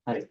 හරි.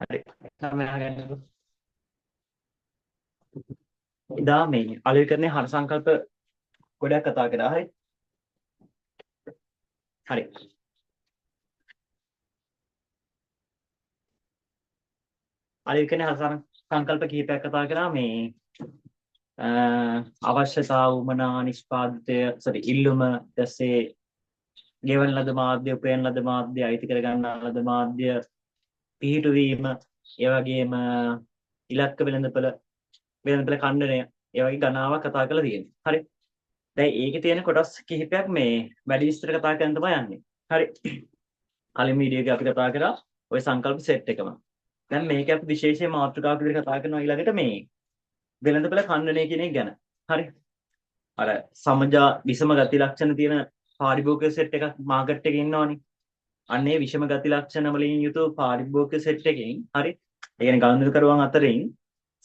හරි. සමහර ගන්නකො. එදා මේ අලෙවිකරණේ හර සංකල්ප ගොඩක් කතා කරා. හරි. හරි. අලෙවිකරණේ හර සංකල්ප කිහිපයක් කතා කරා මේ අ, අවශ්‍යතා වුමනා නිෂ්පාදිතය සෝරි ඉල්ලුම දැසේ ගෙවන ලද මාධ්‍ය උපයන ලද මාධ්‍ය අයිති කර ගන්නා ලද මාධ්‍ය පිහිටුවීම ඒ වගේම ඉලක්ක වෙළඳපළ ඛණ්ඩනය ඒ වගේ ගණනාවක් කතා කරලා තියෙනවා. හරි. දැන් ඒකේ තියෙන කොටස් කිහිපයක් මේ වැඩි විස්තර කතා කරන්න තමයි යන්නේ. හරි. කලින් වීඩියෝ එකේ අපි කතා කරා ওই සංකල්ප සෙට් එකම. දැන් මේක අපි විශේෂයෙන් මාතෘකාවක් විදිහට කතා කරනවා ඊළඟට මේ වෙළඳපළ ඛණ්ඩනය කියන එක ගැන. හරි. අර සමජා විෂම ගති ලක්ෂණ තියෙන පාරිභෝගික සෙට් එකක් මාකට් එකේ ඉන්නවනේ. අන්නේ විෂම ගති ලක්ෂණ වලින් යුතු පාරිභෝගික සෙට් එකකින් හරි. ඒ කියන්නේ ගනුදෙනුකරුවන් අතරින්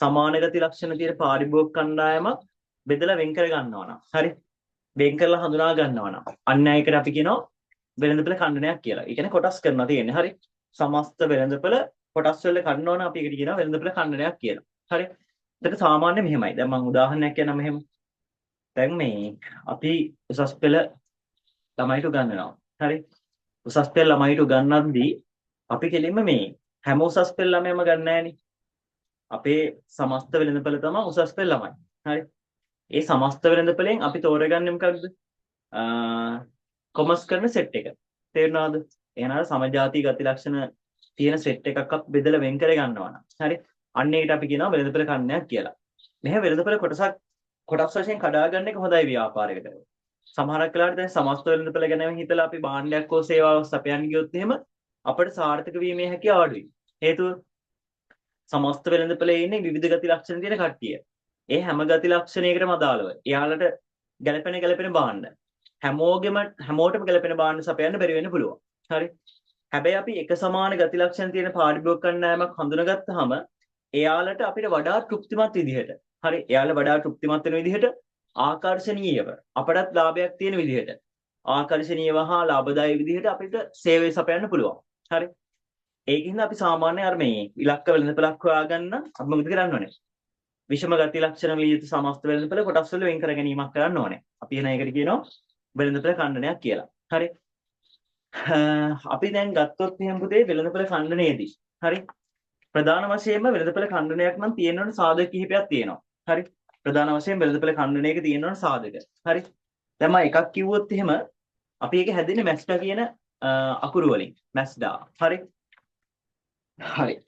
සමාන ගති ලක්ෂණ තියෙන පාරිභෝගික කණ්ඩායමක් බෙදලා වෙන් කර ගන්නවා නම් හරි. වෙන් කරලා හඳුනා ගන්නවා නම් අන්න ඒකට අපි කියනවා වෙළඳපළ ඛණ්ඩනයක් කියලා. ඒ කියන්නේ කොටස් කරනවා තියෙන්නේ. හරි. සමස්ත වෙළඳපළ කොටස් වල කඩනවා නම් අපි ඒකට කියනවා වෙළඳපළ ඛණ්ඩනයක් කියලා. හරි. ඒක සාමාන්‍ය මෙහෙමයි. දැන් මම උදාහරණයක් කියන්නම් මෙහෙම. දැන් මේ අපි උසස් පෙළ ළමයිට උගන්වනවා. හරි. උසස් පෙළ ළමයිට උගන්වද්දී අපි කෙලින්ම මේ හැම උසස් පෙළ ළමයම ගන්න නෑනේ. අපේ සමස්ත වෙළඳපළ තමයි උසස් පෙළ ළමයි. හරි. ඒ සමස්ත වෙළඳපළෙන් අපි තෝරගන්නේ මොකක්ද? කොමර්ස් කරන සෙට් එක. තේරුණාද? එහෙනම් සමජාතීය ගති ලක්ෂණ තියෙන සෙට් එකක් අපි බෙදලා වෙන් කර ගන්නවා නම්. හරි. අන්න ඒකට අපි කියනවා වෙළඳපළ ඛණ්ඩනයක් කියලා. මෙහෙම වෙළඳපළ කොටස් වශයෙන් කඩා ගන්න එක හොඳයි ව්‍යාපාරයකට. සමහරක් වෙලාවට දැන් සමස්ත වෙළඳපළ ගැනම හිතලා අපි භාණ්ඩයක් හෝ සේවාවක් සපයන්න ගියොත් එහෙම අපිට සාර්ථක වීමේ හැකියාව අඩුයි. හේතුව සමස්ත වෙළඳපළේ ඉන්නේ විවිධ ගති ලක්ෂණ තියෙන කට්ටිය. ඒ හැම ගති ලක්ෂණයකටම අදාළව එයාලට ගැළපෙන භාණ්ඩ හැමෝටම ගැළපෙන භාණ්ඩ සපයන්න බැරි වෙන්න පුළුවන්. හරි. හැබැයි අපි එක සමාන ගති ලක්ෂණ තියෙන පාරිභෝගික කණ්ඩායමක් හඳුනාගත්තාම එයාලට අපිට වඩා තෘප්තිමත් විදිහට හරි එයාලා වඩා තෘප්තිමත් වෙන විදිහට ආකර්ශනීයව අපටත් ලාභයක් තියෙන විදිහට ආකර්ශනීයව හා ලාභදායී විදිහට අපිට සේවය සපයන්න පුළුවන්. හරි. ඒකින්ද අපි සාමාන්‍ය අර මේ ඉලක්ක වෙළඳපළක් හොයාගන්න අපි මොකද කරන්න ඕනේ? විෂම ගති ලක්ෂණ වලින් යුතු සමස්ත වෙළඳපළ කොටස් වල වෙන් කර ගැනීමක් කරන්න ඕනේ. අපි එන එකට කියනවා වෙළඳපළ ඛණ්ඩනයක් කියලා. හරි. අපි දැන් ගත්තොත් එහෙනම් පුතේ වෙළඳපළ ඛණ්ඩනයේදී හරි ප්‍රධාන වශයෙන්ම වෙළඳපළ ඛණ්ඩනයක් නම් තියෙනවනේ සාධක කිහිපයක් තියෙනවා. හරි. ප්‍රධාන වශයෙන් වෙළඳපළ ඛණ්ඩනයක තියෙනවනේ සාධක. හරි. දැන් මම එකක් කිව්වොත් එහෙම අපි ඒක හැදෙන්නේ මැස්ඩා කියන අකුරු වලින්. මැස්ඩා. හරි. හරි.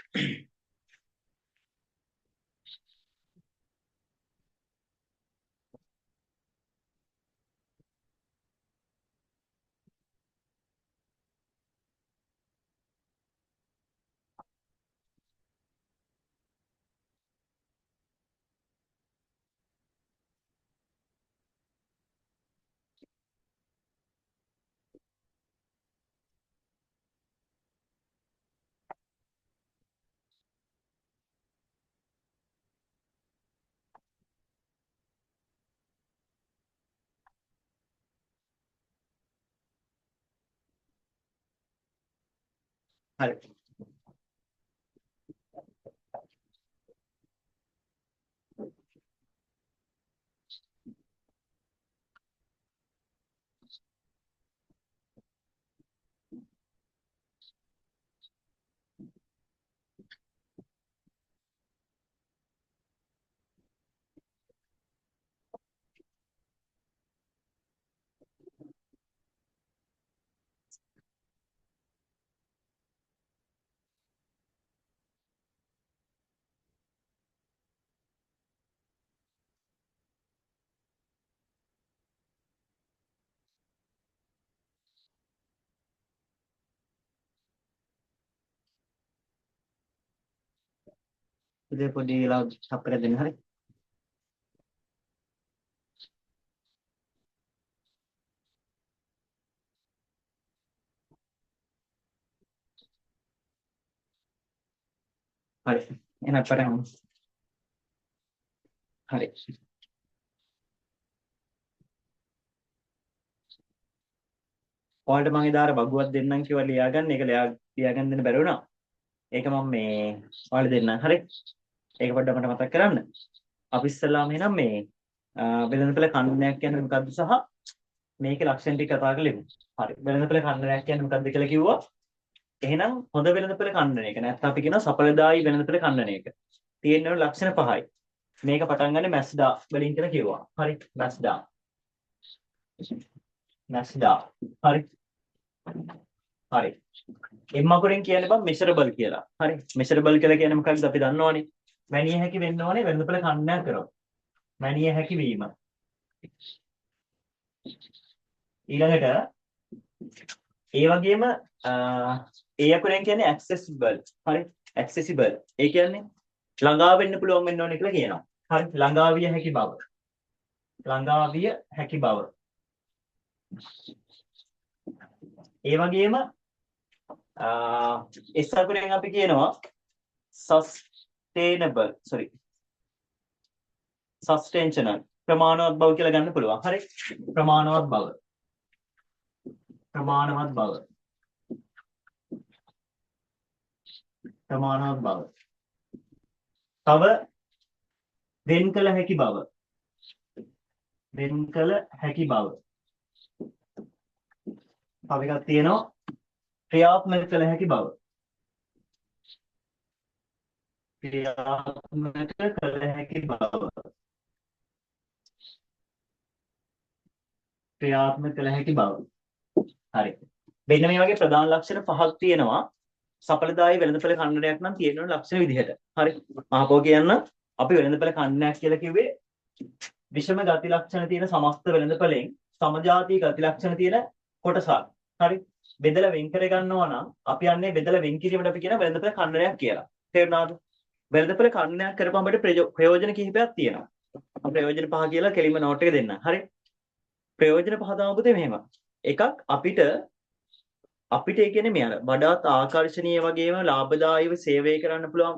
හරි. ඉතින් පොඩි වෙලා අපිට දෙන්න හරි. හරි. එහෙනම් පටන් ගමු. හරි. ඔයාලට මම එදා අර බගුවක් දෙන්නම් කිව්වා ලියාගන්න. ඒක ලියාගන්න දෙන්න බැරි වුණා. ඒක මම මේ ඔයාලට දෙන්නම්. හරි. ඒක පොඩ්ඩක් මට මතක් කරන්න. අපි ඉස්සෙල්ලාම එහෙනම් මේ වෙළඳපොළ ඛණ්ඩනයක් කියන්නේ මොකද්ද සහ මේකේ ලක්ෂණ ටික කතා කරලා ඉමු. හරි. වෙළඳපොළ ඛණ්ඩනයක් කියන්නේ මොකද්ද කියලා කිව්වා. එහෙනම් හොඳ වෙළඳපොළ ඛණ්ඩනයක නැත්නම් අපි කියනවා සඵලදායී වෙළඳපොළ ඛණ්ඩනයක තියෙන ලක්ෂණ පහයි. මේක පටන් ගන්න මැස්ඩා වලින් කියලා කිව්වා. හරි. මැස්ඩා. හරි. හරි. එම් අකුරෙන් කියන්නේ බං මෙෂරබල් කියලා. හරි. මෙෂරබල් කියලා කියන්නේ මොකක්ද අපි දන්නවනේ. මැනිය හැකි වෙන්න ඕනේ වෙළඳපොළ ඛණ්ඩනයක් කරොත්. මැනිය හැකි වීම. ඊළඟට ඒ වගේම ඒ අකුරෙන් කියන්නේ accessible. හරි. accessible. ඒ කියන්නේ ළඟා වෙන්න පුළුවන් වෙන්න ඕනේ කියලා කියනවා. හරි. ළඟා විය හැකි බව. ළඟා විය හැකි බව. ඒ වගේම එස් අකුරෙන් අපි කියනවා sustainable ප්‍රමාණවත් බව කියලා ගන්න පුළුවන්. හරි. ප්‍රමාණවත් බව. ප්‍රමාණවත් බව. ප්‍රමාණවත් බව. තව වෙන් කළ හැකි බව. වෙන් කළ හැකි බව. තව එකක් තියෙනවා ක්‍රියාත්මක කළ හැකි බව. ක්‍රියාත්මක කළ හැකි බව. ක්‍රියාත්මක කළ හැකි බව. හරි. මෙන්න මේ වගේ ප්‍රධාන ලක්ෂණ පහක් තියෙනවා. සඵලදායී වෙළඳපොළ ඛණ්ඩනයක් නම් තියෙන ලක්ෂණ විදිහට. හරි. මහපෝ කියන්න අපි වෙළඳපොළ ඛණ්ඩනයක් කියලා කිව්වේ විෂම ගති ලක්ෂණ තියෙන සමස්ත වෙළඳපොළෙන් සමජාතීය ගති ලක්ෂණ තියෙන කොටසක්. හරි. බෙදලා වෙන් කර ගන්නවා නම් අපි යන්නේ බෙදලා වෙන් කිරීමට අපි කියන වෙළඳපොළ ඛණ්ඩනයක් කියලා. තේරුණාද? වෙළඳපොළ ඛණ්ඩනයක් කරපුවම අපිට ප්‍රයෝජන කිහිපයක් තියෙනවා. මම ප්‍රයෝජන පහ කියලා කෙලින්ම නෝට් එක දෙන්න. හරි. ප්‍රයෝජන පහ තමයි පුතේ මෙහෙම. එකක් අපිට ඒ කියන්නේ මේ අර වඩාත් ආකර්ශනීය වගේම ලාභදායීව සේවය කරන්න පුළුවන්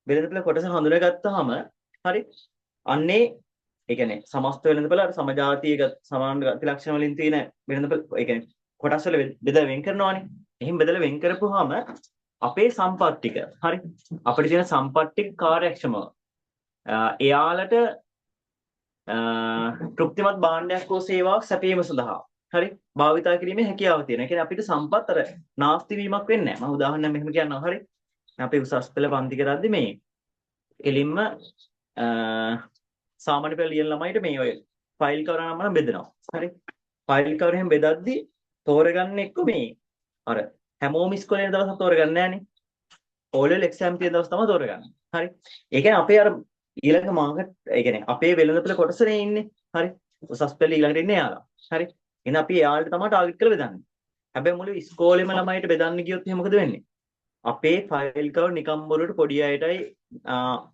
වෙළඳපොළ කොටස හඳුනාගත්තාම හරි අන්නේ ඒ කියන්නේ සමස්ත වෙළඳපොළ අර සමජාතීය සමාන ගති ලක්ෂණ වලින් තියෙන වෙළඳපොළ ඒ කියන්නේ කොටස් වල බෙදලා වෙන් කරනවානේ. එහෙන් බෙදලා වෙන් කරපුවාම අපේ සම්පත් ටික හරි අපිට තියෙන සම්පත් ටික කාර්යක්ෂමව එයාලට තෘප්තිමත් භාණ්ඩයක් හෝ සේවාවක් සැපයීම සඳහා හරි භාවිතා කිරීමේ හැකියාව තියෙනවා. ඒ කියන්නේ අපිට සම්පත් අර නාස්ති වීමක් වෙන්නේ නැහැ. මම උදාහරණයක් මෙහෙම කියන්නම්. හරි. අපි උසස් පෙළ පන්ති කරද්දි මේ එලින්ම සාමාන්‍ය පෙළ ලියන ළමයිට මේ ඔය ෆයිල් කවර නම් බෙදනවා. හරි. ෆයිල් කවර එහෙම බෙදද්දි තෝරගන්න එක්ක මේ අර හැමෝම ඉස්කෝලේ යන දවස් තෝරගන්නේ නැහනේ. ඕලෙවල් එක්සෑම් තියෙන දවස් තමයි තෝරගන්නේ. හරි. ඒ කියන්නේ අපේ අර ඊළඟ මාකට් ඒ කියන්නේ අපේ වෙළඳපොළ කොටසනේ ඉන්නේ. හරි. උසස් පෙළ ඊළඟට ඉන්නේ යාළුවා. හරි. එහෙනම් අපි එයාලට තමයි ටාගට් කරලා බෙදන්නේ. හැබැයි මුළු ඉස්කෝලේම ළමයිට බෙදන්න ගියොත් එහෙනම් මොකද වෙන්නේ? අපේ ෆයිල් කවර් නිකම් බොරුවට පොඩි අයටයි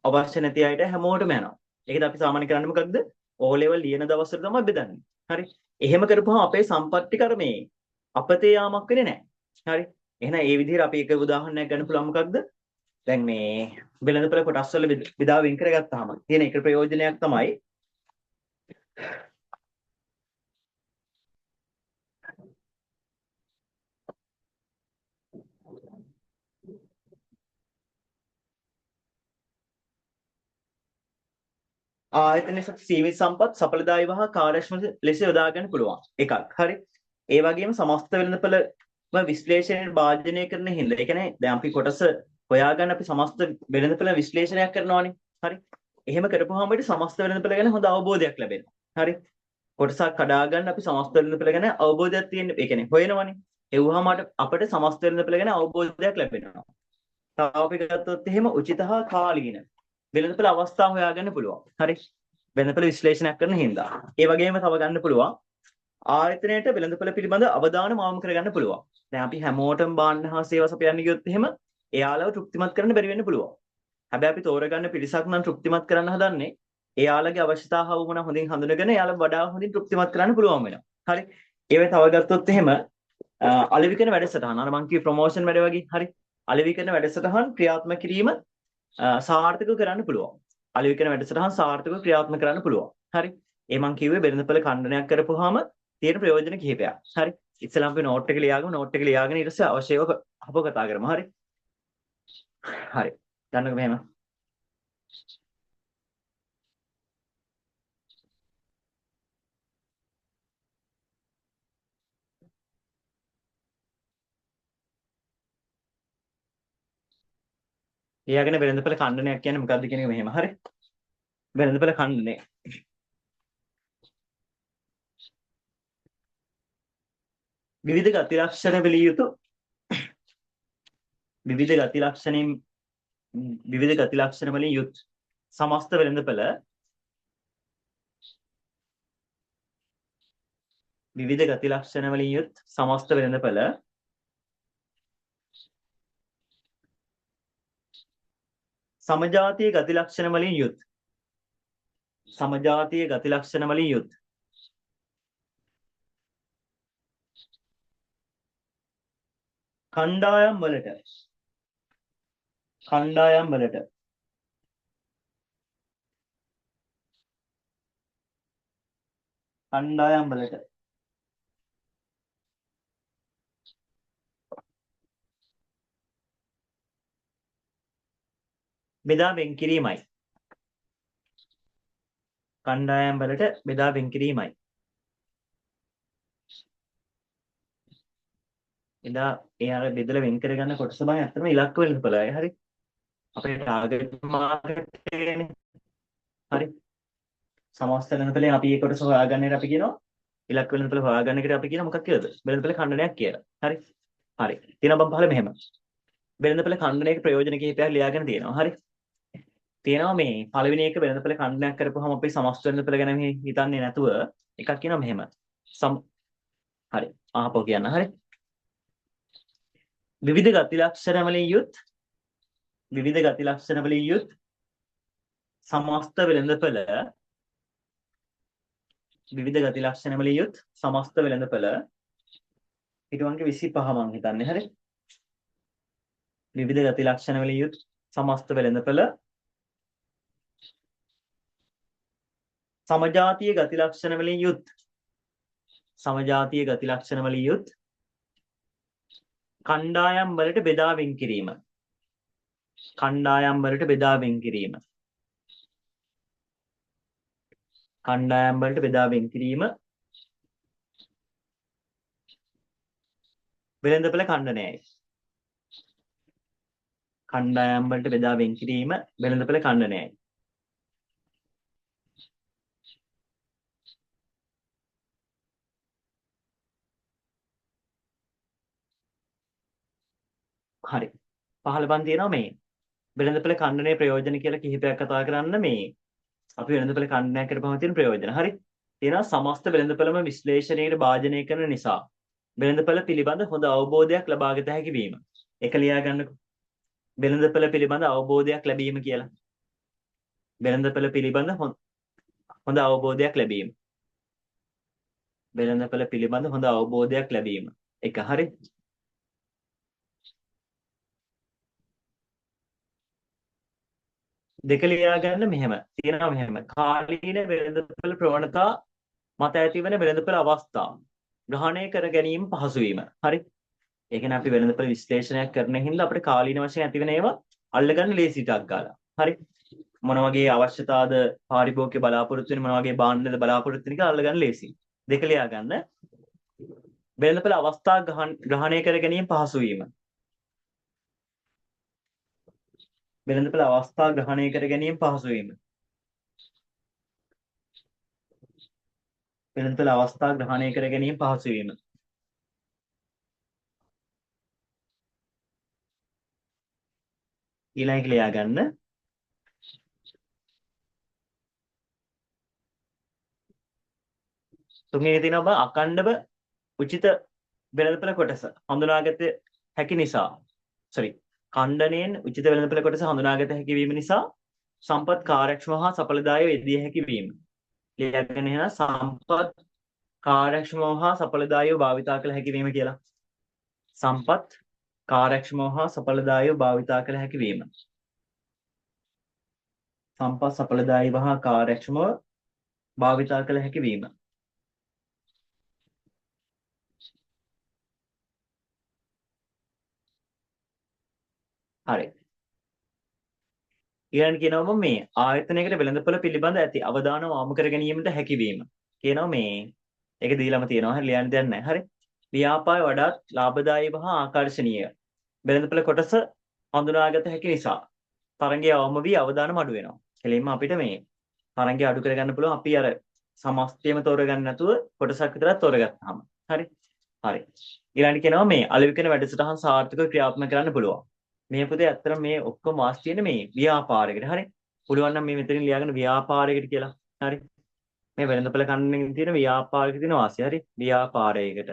අවශ්‍ය නැති අයට හැමෝටම යනවා. ඒකද අපි සාමාන්‍ය කරන්නේ මොකද්ද? O level ලියන දවස්වල තමයි බෙදන්නේ. හරි. එහෙම කරපුවම අපේ සම්පත්‍ති කර මේ අපතේ යාමක් වෙන්නේ නැහැ. හරි. එහෙනම් ඒ විදිහට අපි එක උදාහරණයක් ගන්න පුළුවන් මොකක්ද? දැන් මේ වෙළඳපොළ කොටස් වල බෙදා වෙන් කරගත්තාම තියෙන එක ප්‍රයෝජනයක් තමයි ආයතන සීමිත සම්පත් සඵලදායීව හා කාර්යක්ෂම ලෙස යොදා ගන්න පුළුවන්. එකක්. හරි. ඒ වගේම සමස්ත වෙළඳපළ විශ්ලේෂණයට භාජනය කරන හින්දා. ඒ කියන්නේ දැන් අපි කොටස හොයාගන්න අපි සමස්ත වෙළඳපළ විශ්ලේෂණයක් කරනවානේ. හරි. එහෙම කරපුවාම අපිට සමස්ත වෙළඳපළ ගැන හොඳ අවබෝධයක් ලැබෙනවා. හරි. කොටසක් කඩා ගන්න අපි සමස්ත වෙළඳපළ ගැන අවබෝධයක් තියෙන්න. ඒ කියන්නේ හොයනවනේ. ඒ වුවහම අපිට සමස්ත වෙළඳපළ ගැන අවබෝධයක් ලැබෙනවා. තව අපි ගත්තොත් එහෙම උචිත හා කාලීන වෙළඳපළ අවස්ථා හොයාගන්න පුළුවන්. හරි. වෙළඳපළ විශ්ලේෂණයක් කරන හින්දා. ඒ වගේම තව ගන්න පුළුවන් ආයතනයේට වෙළඳපළ පිළිබඳ අවධානය මාමු කරගන්න පුළුවන්. දැන් අපි හැමෝටම බාණ්ඩ හා සේවා සපයන්න ගියොත් එහෙම එයාලව තෘප්තිමත් කරන්න බැරි වෙන්න පුළුවන්. හැබැයි අපි තෝරගන්න පිරිසක් නම් තෘප්තිමත් කරන්න හදන්නේ එයාලගේ අවශ්‍යතාව වුණා හොඳින් හඳුනගෙන එයාලා වඩා හොඳින් තෘප්තිමත් කරන්න පුළුවන් වෙනවා. හරි. ඒවෙන් තව ගත්තොත් එහෙම අලෙවිකන වැඩසටහන අර මං කිව්ව ප්‍රොමෝෂන් වැඩ වගේ. හරි. අලෙවිකන වැඩසටහන් ක්‍රියාත්මක කිරීම සාර්ථකව කරන්න පුළුවන්. අලෙවිකන වැඩසටහන් සාර්ථකව ක්‍රියාත්මක කරන්න පුළුවන්. හරි. ඒ මං කිව්වේ වෙළඳපළ ඛණ්ඩනයක් කරපුවාම තියෙන ප්‍රයෝජන කිහිපයක්. හරි. ඉස්සෙල්ලාම අපි නෝට් එක ලියාගෙන ඊට පස්සේ අවශ්‍යව අපව කතා කරමු. හරි. හරි. ගන්නකො මෙහෙම. ලියාගෙන වෙළඳපළ ඛණ්ඩනයක් කියන්නේ මොකක්ද කියන එක මෙහෙම. හරි. වෙළඳපළ ඛණ්ඩනය. විවිධ ගති ලක්ෂණ වලින් යුතු විවිධ ගති ලක්ෂණ වලින් යුත් සමස්ත වෙළඳපළ විවිධ ගති ලක්ෂණ වලින් යුත් සමස්ත වෙළඳපළ සමජාතීය ගති ලක්ෂණ වලින් යුත් සමජාතීය ගති ලක්ෂණ වලින් යුත් කණ්ඩායම් වලට බෙදා වෙන් කිරීමයි. කණ්ඩායම් වලට බෙදා වෙන් කිරීමයි. එදා ඒ අර බෙදලා වෙන් කරගන්න කොටස තමයි අත්‍තරම ඉලක්ක වෙළඳපළයි. හරි. අපේ ටාගට් මාකට් එකනේ. හරි. සමස්ත වෙළඳපළේ අපි ඒ කොටස හොයාගන්න අපි කියනවා ඉලක්ක වෙළඳපළ හොයාගන්න එකට අපි කියන මොකක් කියලාද? වෙළඳපළ ඛණ්ඩනයක් කියලා. හරි. හරි. තියෙනවා බම් පහල මෙහෙම. වෙළඳපළ ඛණ්ඩනයක ප්‍රයෝජන කිහිපයක් ලියාගෙන තියෙනවා. හරි. තියෙනවා මේ පළවෙනි එක වෙළඳපළ ඛණ්ඩනයක් කරපුවාම අපි සමස්ත වෙළඳපළ ගැන මෙහි හිතන්නේ නැතුව එකක් කියනවා මෙහෙම. හරි. ආපහු කියන්න. හරි. විවිධ ගති ලක්ෂණ වලින් යුත් සමස්ත වෙළඳපළ විවිධ ගති ලක්ෂණ වලින් යුත් සමස්ත වෙළඳපළ පිටුවන්ගේ 25 මං හිතන්නේ. හරි. විවිධ ගති ලක්ෂණ වලින් යුත් සමස්ත වෙළඳපළ සමජාතීය ගති ලක්ෂණ වලින් යුත් කණ්ඩායම් වලට බෙදා වෙන් කිරීම. වෙළඳපළ ඛණ්ඩනයයි. කණ්ඩායම් වලට බෙදා වෙන් කිරීම වෙළඳපළ ඛණ්ඩනයයි. හරි. 15 තියෙනවා මේ වෙළඳපළ ඛණ්ඩනයේ ප්‍රයෝජන කියලා කිහිපයක් කතා කරන්න මේ අපි වෙළඳපළ ඛණ්ඩනයක් කරපුවම තියෙන ප්‍රයෝජන. හරි. තියෙනවා සමස්ත වෙළඳපළම විශ්ලේෂණයට භාජනය කරන නිසා වෙළඳපළ පිළිබඳ හොඳ අවබෝධයක් ලබා ගත හැකි වීම. ඒක ලියා ගන්නකො. වෙළඳපළ පිළිබඳ අවබෝධයක් ලැබීම කියලා. වෙළඳපළ පිළිබඳ හොඳ අවබෝධයක් ලැබීම. එක හරි. දෙක ලියා ගන්න මෙහෙම. තියෙනවා මෙහෙම. කාලීන වෙළඳපළ ප්‍රවණතා මත ඇතිවන වෙළඳපළ අවස්ථා ග්‍රහණය කර ගැනීම පහසු වීම. හරි. ඒ කියන්නේ අපි වෙළඳපළ විශ්ලේෂණයක් කරන හින්දා අපිට කාලීන වශයෙන් ඇතිවෙන ඒවා අල්ලගන්න ලේසි ටක් ගාලා. හරි. මොන වගේ අවශ්‍යතාවද පාරිභෝගික බලාපොරොත්තු වෙන මොන වගේ භාණ්ඩද බලාපොරොත්තු වෙන කියලා අල්ලගන්න ලේසි. දෙක ලියා ගන්න. වෙළඳපොළ අවස්ථා ග්‍රහණය කර ගැනීම පහසු වීම. වෙළඳපොළ අවස්ථා ග්‍රහණය කර ගැනීම පහසු වීම. වෙළඳපොළ අවස්ථා ග්‍රහණය කර ගැනීම පහසු වීම. ඊළඟ ලියා ගන්න. තුන්වෙනි තියෙනවා අකණ්ඩව උචිත වෙළඳපොළ කොටස හඳුනාගත හැකි නිසා ඛණ්ඩණයෙන් උචිත වෙළඳපොළ කොටස හඳුනාගත හැකි වීම නිසා සම්පත් කාර්යක්ෂම හා සඵලදායීව යෙදිය හැකි වීම. ලියගෙන එන සම්පත් කාර්යක්ෂම හා සඵලදායීව භාවිතා කළ හැකි වීම කියලා. සම්පත් කාර්යක්ෂම හා සඵලදායීව භාවිතා කළ හැකි වීම. සම්පත් සඵලදායීව හා කාර්යක්ෂමව භාවිතා කළ හැකි වීම. හරි. ඊළඟ කියනවා මේ ආයතනයකට වෙළඳපොළ පිළිබඳ ඇති අවධානම යොමු කර ගැනීමට හැකියවීම. කියනවා මේ ඒක දීලාම තියෙනවා. හරි ලියන්න දෙයක් නැහැ. හරි. ව්‍යාපාරය වඩාත් ලාභදායී හා ආකර්ශනීය වෙළඳපොළ කොටස හඳුනාගත හැකි නිසා තරංගය අවම වී අවධානම අඩු වෙනවා. එලෙන්න අපිට මේ තරංගය අඩු කරගන්න පුළුවන් අපි අර සමස්තයම තෝරගන්න නැතුව කොටසක් විතරක් තෝරගත්තාම. හරි. හරි. ඊළඟට කියනවා මේ අලෙවි කරන වැඩසටහන් සාර්ථකව ක්‍රියාත්මක කරන්න පුළුවන්. මේ පුතේ ඇත්තට මේ ඔක්කොම වාස් තියෙන මේ ව්‍යාපාරයකට. හරි. පුළුවන් නම් මේ මෙතනින් ලියාගෙන ව්‍යාපාරයකට කියලා. හරි. මේ වෙළඳපොළ කන්නකින් තියෙන ව්‍යාපාරයක තියෙන වාසිය. හරි. ව්‍යාපාරයකට.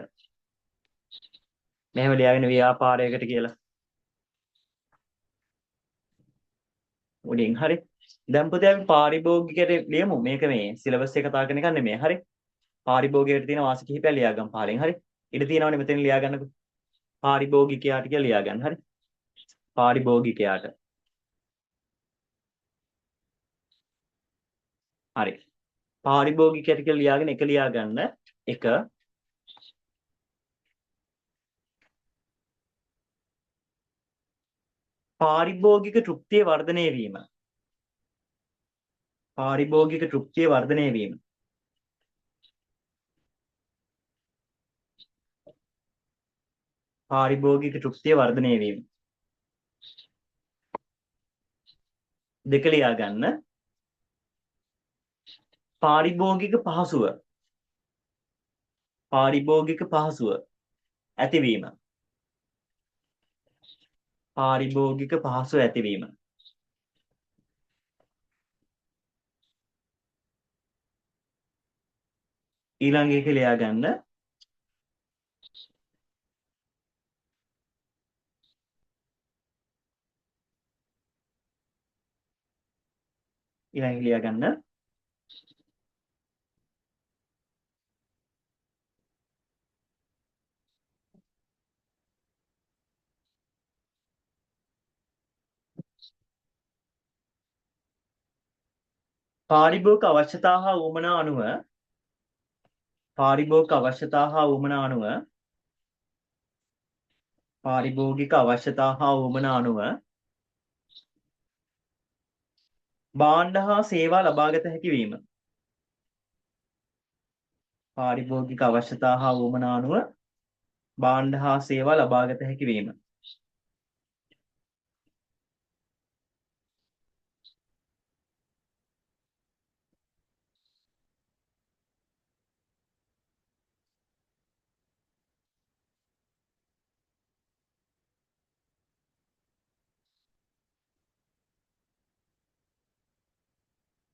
මෙහෙම ලියාගෙන ව්‍යාපාරයකට කියලා. උඩින් හරි. දැන් පුතේ අපි පාරිභෝගිකයට ලියමු. මේක මේ සිලබස් එක කතා කරන එක නෙමෙයි. හරි. පාරිභෝගිකයට තියෙන වාසි කිහිපයක් ලියාගන්න පහලින්. හරි. ඉතින් තියෙනවනේ මෙතන ලියාගන්නකො. පාරිභෝගිකයාට කියලා ලියාගන්න. හරි. පාරිභෝගිකයාට. හරි. පාරිභෝගිකයට කියලා ලියාගෙන එක ලියාගන්න. එක පාරිභෝගික තෘප්තිය වර්ධනය වීම. පාරිභෝගික තෘප්තිය වර්ධනය වීම. පාරිභෝගික තෘප්තිය වර්ධනය වීම. දෙක ලියාගන්න. පාරිභෝගික පහසුව. පාරිභෝගික පහසුව ඇතිවීම. පාරිභෝගික පහසුව ඇතිවීම. ඊළඟ එක ලියාගන්න. ඊළඟ ලියාගන්න. පාරිභෝගික අවශ්‍යතා හා උවමනා අනුව පාරිභෝගික අවශ්‍යතා හා උවමනා අනුව පාරිභෝගික අවශ්‍යතා හා උවමනා අනුව භාණ්ඩ හා සේවා ලබාගත හැකි වීම. පාරිභෝගික අවශ්‍යතා හා උවමනා අනුව භාණ්ඩ හා සේවා ලබාගත හැකි වීම.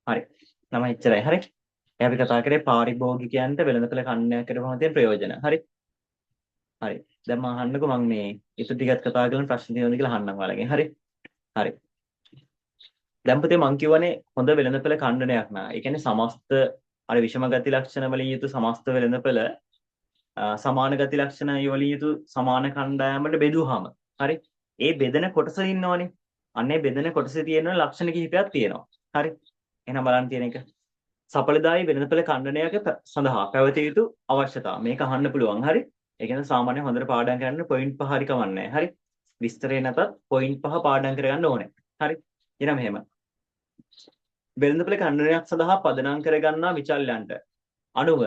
හරි. ළමයි එච්චරයි. හරි. දැන් අපි කතා කරේ පාරිභෝගිකයන්ට වෙළඳපොළ කන්නයක් කරපුවම තියෙන ප්‍රයෝජන. හරි. හරි. දැන් මම අහන්නකෝ මම මේ ඉතු ටිකත් කතා කරලා ප්‍රශ්න තියෙනවද කියලා අහන්නම් ඔයාලගෙන්. හරි. හරි. දැන් පුතේ මං කියවනේ හොඳ වෙළඳපොළ ඛණ්ඩනයක් නා. ඒ කියන්නේ සමස්ත අර විෂම ගති ලක්ෂණ වලින් යුතු සමස්ත වෙළඳපොළ සමාන ගති ලක්ෂණ වලින් යුතු සමාන කණ්ඩායමකට බෙදුවාම හරි. ඒ බෙදෙන කොටස ඉන්නවනේ. අන්නේ බෙදෙන කොටසේ තියෙන ලක්ෂණ කිහිපයක් තියෙනවා. හරි. එහෙනම් බලන්න තියෙන එක. සඵලදායී වෙළඳපොළ ඛණ්ඩනයක සඳහා පැවතිය යුතු අවශ්‍යතා. මේක අහන්න පුළුවන්. හරි. ඒ කියන්නේ සාමාන්‍ය හොඳට පාඩම් කරන්න පොයින්ට් 5 හරි කවන්නේ. හරි. විස්තරේ නැතත් පොයින්ට් 5 පාඩම් කරගන්න ඕනේ. හරි. එහෙනම් මෙහෙම. වෙළඳපොළ ඛණ්ඩනයක් සඳහා පදනම් කරගන්නා විචල්යන්ට අනුව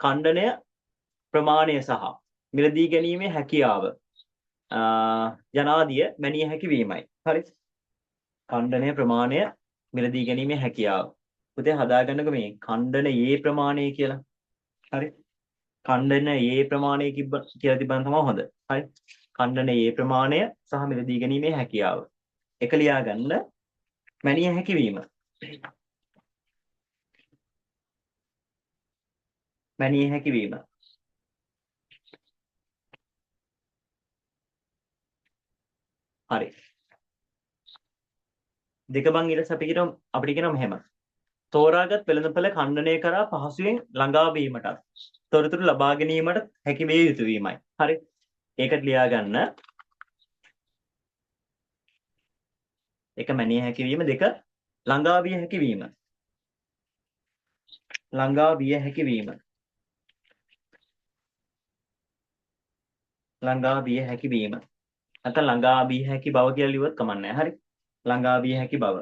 ඛණ්ඩනය ප්‍රමාණය සහ මිලදී ගැනීමේ හැකියාව යනාදිය මැනිය හැකි වීමයි. හරි. ඛණ්ඩනය ප්‍රමාණය මිලදී ගැනීමේ හැකියාව. පුතේ හදාගන්නකො මේ ඛණ්ඩනයේ ප්‍රමාණය කියලා. හරි. ඛණ්ඩනයේ ප්‍රමාණය කියලා තිබ්බම තමයි හොඳ. හරි. ඛණ්ඩනයේ ප්‍රමාණය සහ මිලදී ගැනීමේ හැකියාව. එක ලියා ගන්න මැනිය හැකි වීම. මැනිය හැකි වීම. හරි. දෙක බං ඊට පස්සේ අපිට කියනවා මෙහෙම. තෝරාගත් වෙළඳපළ ඛණ්ඩනය කරා පහසුවෙන් ළඟා වීමට තොරතුරු ලබා ගැනීමට හැකි වේ යුතු වීමයි. හරි. ඒකට ලියා ගන්න. එක මැනිය හැකි වීම, දෙක ළඟා විය හැකි වීම. ළඟා විය හැකි වීම. ළඟා විය හැකි වීම. නැත්නම් ළඟා විය හැකි බව කියලා ලියුවොත් කමක් නැහැ. හරි. ළඟා විය හැකි බව.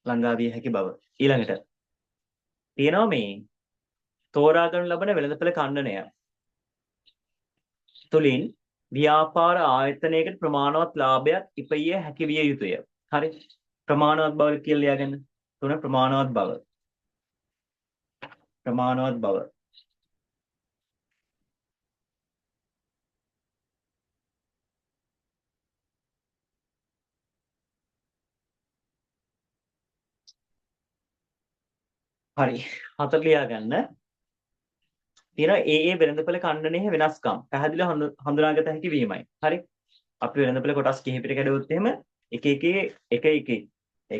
ළඟා විය හැකි බව. ඊළඟට තියෙනවා මේ තෝරා ගන්න ලබන වෙළඳපළ ඛණ්ඩනය තුලින් ව්‍යාපාර ආයතනයකට ප්‍රමාණවත් ලාභයක් ඉපිය හැකි විය යුතුය. හරි. ප්‍රමාණවත් බව කියලා ලියාගන්න. තුන ප්‍රමාණවත් බව. ප්‍රමාණවත් බව. හරි. හතර ලියාගන්න. තියෙනවා ඒ වෙළඳපළ ඛණ්ඩනයේ වෙනස්කම් පැහැදිලිව හඳුනාගත හැකි වීමයි. හරි. අපි වෙළඳපළ කොටස් කිහිපයකට කැඩුවොත් එහෙම එක ඒ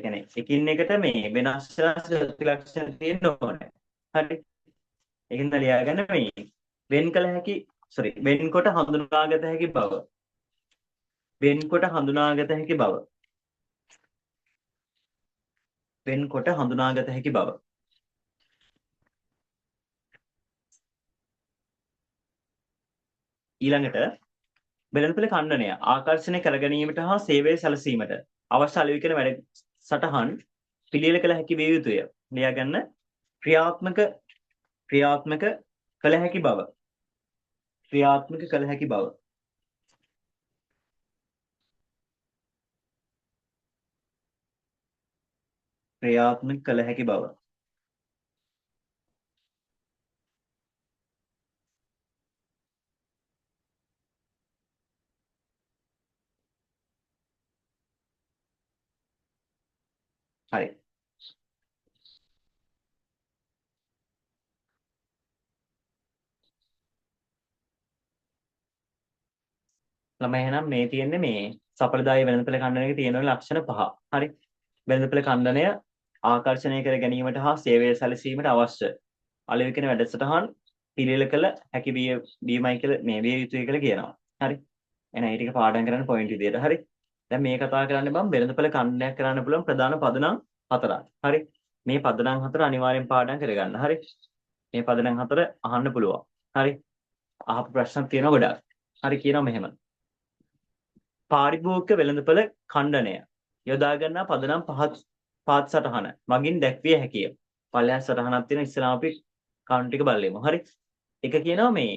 කියන්නේ එකින් එකට මේ වෙනස් ලක්ෂණ තියෙන්න ඕනේ. හරි. ඒකෙන්ද ලියාගන්න මේ වෙන්කොට හඳුනාගත හැකි බව. වෙන්කොට හඳුනාගත හැකි බව. වෙන්කොට හඳුනාගත හැකි බව. ඊළඟට වෙළඳපොළ ඛණ්ඩනය ආකර්ෂණය කර ගැනීමට හා සේවය සැලසීමට අවශ්‍ය අලෙවි කරන වැඩ සටහන් පිළියෙල කළ හැකි විය යුතුය. ලියාගන්න ක්‍රියාත්මක කළ හැකි බව. ක්‍රියාත්මක කළ හැකි බව. ක්‍රියාත්මක කළ හැකි බව. හරි. ළමයි එහෙනම් මේ තියෙන්නේ මේ සඵලදායී වෙළඳපොළ ඛණ්ඩනයක තියෙන ලක්ෂණ පහ. හරි. වෙළඳපොළ ඛණ්ඩනය ආකර්ෂණය කර ගැනීමට හා සේවය සැලසීමට අවශ්‍ය අලෙවි කරන වැඩසටහන් පිළියෙල කළ හැකි වීමයි කියලා මේ විය යුතුයි කියලා කියනවා. හරි. එහෙනම් ඒ ටික පාඩම් කරන්න පොයින්ට් විදියට. හරි. දැන් මේ කතා කරන්නේ බම් වෙළඳපොළ ඛණ්ඩනයක් කරන්න පුළුවන් ප්‍රධාන පදනම් හතරක්. හරි. මේ පදනම් හතර අනිවාර්යෙන් පාඩම් කරගන්න. හරි. මේ පදනම් හතර අහන්න පුළුවන්. හරි. අහපු ප්‍රශ්න තියෙනවා ගොඩක්. හරි කියනවා මෙහෙම. පාරිභෝගික වෙළඳපොළ ඛණ්ඩනය යොදා ගන්නා පදනම් පහත් සටහන මගින් දැක්විය හැකිය. පළයන් සටහනක් තියෙන ඉස්සලාම අපි කවුන්ට් ටික බලමු. හරි. එක කියනවා මේ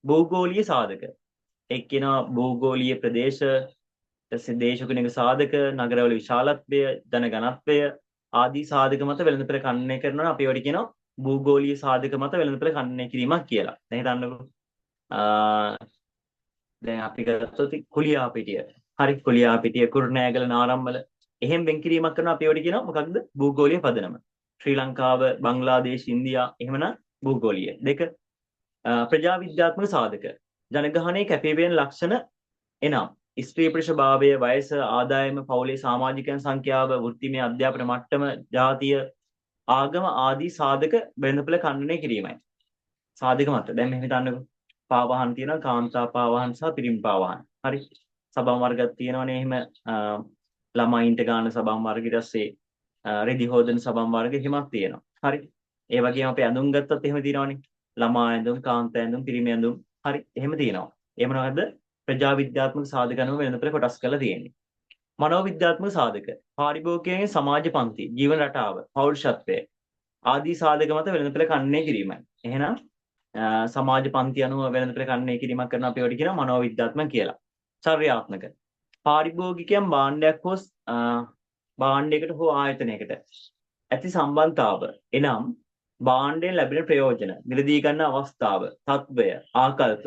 භූගෝලීය සාධක. එක් කියනවා භූගෝලීය ප්‍රදේශ, ඊටසේ දේශගුණික සාධක, නගරවල විශාලත්වය, ජන ඝනත්වය ආදී සාධක මත වෙළඳපොළ ඛණ්ඩනය කරනවා. අපි ඒවට කියනවා භූගෝලීය සාධක මත වෙළඳපොළ ඛණ්ඩනය කිරීමක් කියලා. දැන් හිතන්නකෝ. දැන් අපි ගත්තොත් කුලියාපිටිය. හරි. කුලියාපිටිය, කුරුණෑගල, නාරම්මල එහෙම වෙන් කිරීමක් කරනවා. අපි ඒවට කියනවා මොකක්ද? භූගෝලීය පදනම. ශ්‍රී ලංකාව, බංග්ලාදේශ, ඉන්දියා එහෙමනම් භූගෝලීය. දෙක ප්‍රජා විද්‍යාත්මක සාධක. ජනගහනයේ කැපී පෙනෙන ලක්ෂණ එනම් ස්ත්‍රී පුරුෂ භාවය, වයස, ආදායම, පවුලේ සමාජිකයන් සංඛ්‍යාව, වෘත්තිමය අධ්‍යාපන මට්ටම, ජාතිය, ආගම ආදී සාධක වෙළඳපොළ ඛණ්ඩනය කිරීමයි. සාධක මත. දැන් මෙහෙම හිතන්නකෝ. පාවහන් තියෙනවා කාන්තා පාවහන් සහ පිරිමි පාවහන්. හරි. සබම් වර්ගයක් තියෙනවනේ එහෙම ළමයින්ට ගන්න සබම් වර්ග ඊට පස්සේ රෙදි හොදන සබම් වර්ග එහෙමත් තියෙනවා. හරි. ඒ වගේම අපි ඇඳුම් ගත්තත් එහෙම තියෙනවනේ. ළමා ඇඳුම්, කාන්තා ඇඳුම්, පිරිමි ඇඳුම්. හරි. එහෙම තියෙනවා. ඒ මොනවද? ප්‍රජා විද්‍යාත්මක සාධක අනුව වෙළඳපොළ කොටස් කරලා තියෙන්නේ. මනෝවිද්‍යාත්මක සාධක පාරිභෝගිකයන්ගේ සමාජ පන්ති ජීවන රටාව පෞරුෂත්වය ආදී සාධක මත වෙළඳපොළ කණ්ඩනය කිරීමයි. එහෙනම් සමාජ පන්ති අනුව වෙළඳපොළ කණ්ඩනය කිරීමක් කරන අපි ඒකට කියනවා මනෝවිද්‍යාත්මක කියලා. චර්යාත්මක පාරිභෝගිකයන් භාණ්ඩයක් හෝ භාණ්ඩයකට හෝ ආයතනයකට ඇති සම්බන්ධතාව එනම් භාණ්ඩයෙන් ලැබෙන ප්‍රයෝජන මිලදී ගන්න අවස්ථාව තත්වය ආකල්ප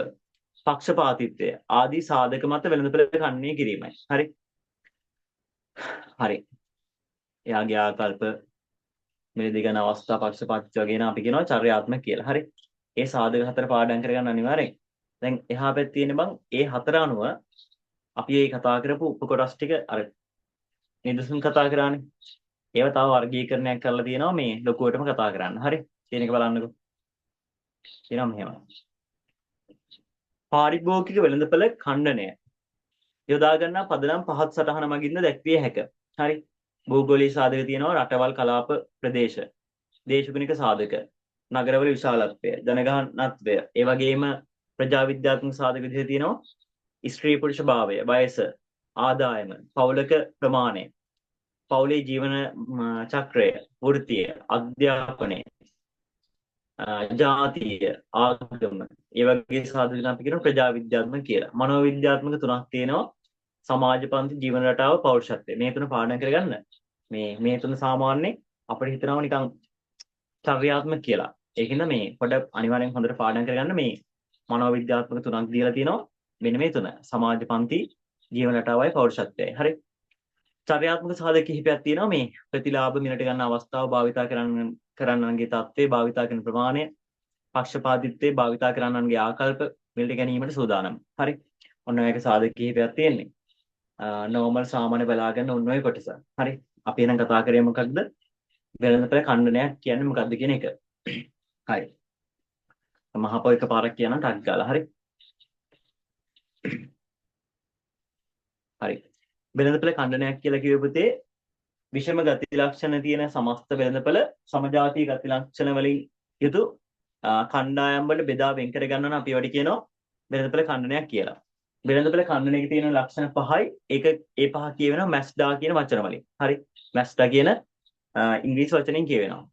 පක්ෂපාතීත්වය ආදී සාධක මත වෙළඳපොළ කණ්ඩනය කිරීමයි. හරි. හරි. එයාගේ ආකල්ප මිලදී ගන්න අවස්ථා පක්ෂපාතීත්වය වගේ නා අපි කියනවා චර්යාත්මක කියලා. හරි. ඒ සාධක හතර පාඩම් කරගන්න අනිවාර්යයෙන්. දැන් එහා පැත්තේ තියෙන බං ඒ හතර අනුව අපි මේ කතා කරපු උපකොටස් ටික අර නිදසුන් කතා කරානේ. ඒව තව වර්ගීකරණයක් කරලා තියෙනවා මේ ලොකුවටම කතා කරන්න. හරි. කියන එක බලන්නකෝ. කියනවා මෙහෙම. පාරිභෝගික වෙළඳපොළ ඛණ්ඩනය යොදා ගන්නා පදනම් පහත් සටහන මගින්ද දැක්විය හැක. හරි. භූගෝලීය සාධක තියෙනවා රටවල් කලාප ප්‍රදේශ. දේශගුණික සාධක. නගරවල විශාලත්වය, ජනගහනත්වය, ඒ වගේම ප්‍රජා විද්‍යාත්මක සාධක විදිහට තියෙනවා ස්ත්‍රී පුරුෂ භාවය, වයස, ආදායම, පවුලක ප්‍රමාණය, පවුලේ ජීවන චක්‍රය, වෘත්තිය, අධ්‍යාපනය, ජාතිය, ආගම, ඒ වගේ සාධක අපි කියන ප්‍රජා විද්‍යාත්මක කියලා. මනෝවිද්‍යාත්මක තුනක් තියෙනවා. සමාජ පන්ති, ජීවන රටාව, පෞරුෂත්වය. මේ තුන පාඩම් කරගන්න. මේ තුන සාමාන්‍යයෙන් අපිට හිතනවා නිකන් චර්යාත්මක කියලා. ඒකින්ද මේ පොඩ අනිවාර්යෙන් හොඳට පාඩම් කරගන්න මේ මනෝවිද්‍යාත්මක තුනක් දීලා තියෙනවා. මෙන්න මේ තුන. සමාජ පන්ති, ජීවන රටාවයි පෞරුෂත්වයයි. හරි. චර්යාත්මක සාධක කිහිපයක් තියෙනවා මේ ප්‍රතිලාභ මිලට ගන්න අවස්ථාව භාවිතා කරන්නන්ගේ තත්ත්වය භාවිතා කරන ප්‍රමාණය පක්ෂපාතීත්වයේ භාවිතා කරන්නන්ගේ ආකල්ප මිලට ගැනීමට සූදානම්. හරි. ඔන්න ඔයක සාධක කිහිපයක් තියෙන්නේ. නෝමල් සාමාන්‍ය බලා ගන්න ඔන්න ඔය කොටස. හරි. අපි එහෙනම් කතා කරේ මොකක්ද? වෙළඳපොළ ඛණ්ඩනයක් කියන්නේ මොකක්ද කියන එක. හරි. මහපො එකපාරක් කියනවා ටක් ගාලා. හරි. හරි. වෙළඳපොළ ඛණ්ඩනයක් කියලා කිව්ව පුතේ විෂම ගති ලක්ෂණ තියෙන සමස්ත වෙළඳපොළ සමජාතීය ගති ලක්ෂණ වලින් යුතු කණ්ඩායම් වල බෙදා වෙන් කර ගන්නවා නම් අපි ඒවට කියනවා වෙළඳපොළ ඛණ්ඩනයක් කියලා. වෙළඳපොළ ඛණ්ඩනයක තියෙන ලක්ෂණ පහයි ඒක ඒ පහ කියවෙනවා මැස්ඩා කියන වචන වලින්. හරි. මැස්ඩා කියන ඉංග්‍රීසි වචනෙන් කියවෙනවා.